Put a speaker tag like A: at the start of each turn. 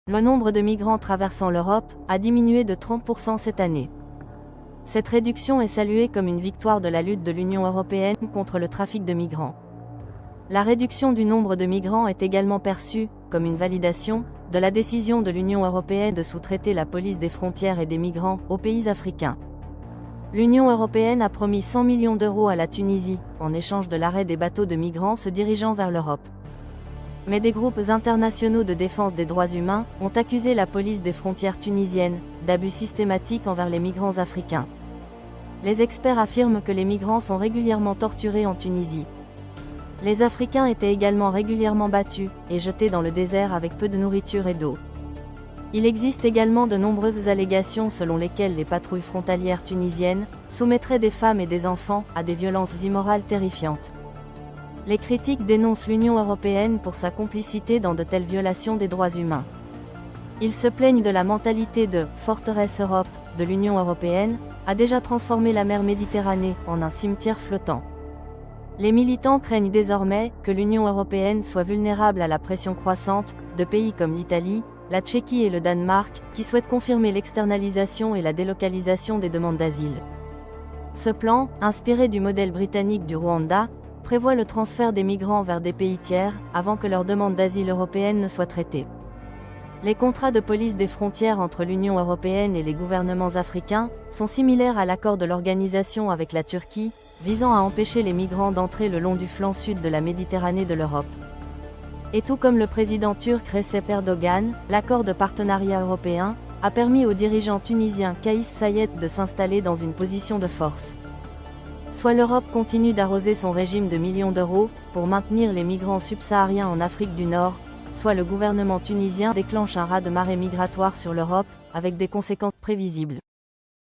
A: le nombre de migrants traversant l'Europe a diminué de 30% cette année. Cette réduction est saluée comme une victoire de la lutte de l'Union européenne contre le trafic de migrants. La réduction du nombre de migrants est également perçue comme une validation de la décision de l'Union européenne de sous-traiter la police des frontières et des migrants aux pays africains. L'Union européenne a promis 100 millions d'euros à la Tunisie, en échange de l'arrêt des bateaux de migrants se dirigeant vers l'Europe. Mais des groupes internationaux de défense des droits humains ont accusé la police des frontières tunisiennes d'abus systématiques envers les migrants africains. Les experts affirment que les migrants sont régulièrement torturés en Tunisie. Les Africains étaient également régulièrement battus et jetés dans le désert avec peu de nourriture et d'eau. Il existe également de nombreuses allégations selon lesquelles les patrouilles frontalières tunisiennes soumettraient des femmes et des enfants à des violences immorales terrifiantes. Les critiques dénoncent l'Union européenne pour sa complicité dans de telles violations des droits humains. Ils se plaignent de la mentalité de « forteresse Europe » de l'Union européenne, a déjà transformé la mer Méditerranée en un cimetière flottant. Les militants craignent désormais que l'Union européenne soit vulnérable à la pression croissante de pays comme l'Italie, la Tchéquie et le Danemark, qui souhaitent confirmer l'externalisation et la délocalisation des demandes d'asile. Ce plan, inspiré du modèle britannique du Rwanda, prévoit le transfert des migrants vers des pays tiers, avant que leur demande d'asile européenne ne soit traitée. Les contrats de police des frontières entre l'Union européenne et les gouvernements africains sont similaires à l'accord de l'organisation avec la Turquie, visant à empêcher les migrants d'entrer le long du flanc sud de la Méditerranée de l'Europe. Et tout comme le président turc Recep Erdogan, l'accord de partenariat européen a permis au dirigeant tunisien Kais Saied de s'installer dans une position de force. Soit l'Europe continue d'arroser son régime de millions d'euros pour maintenir les migrants subsahariens en Afrique du Nord, soit le gouvernement tunisien déclenche un raz-de-marée migratoire sur l'Europe, avec des conséquences prévisibles.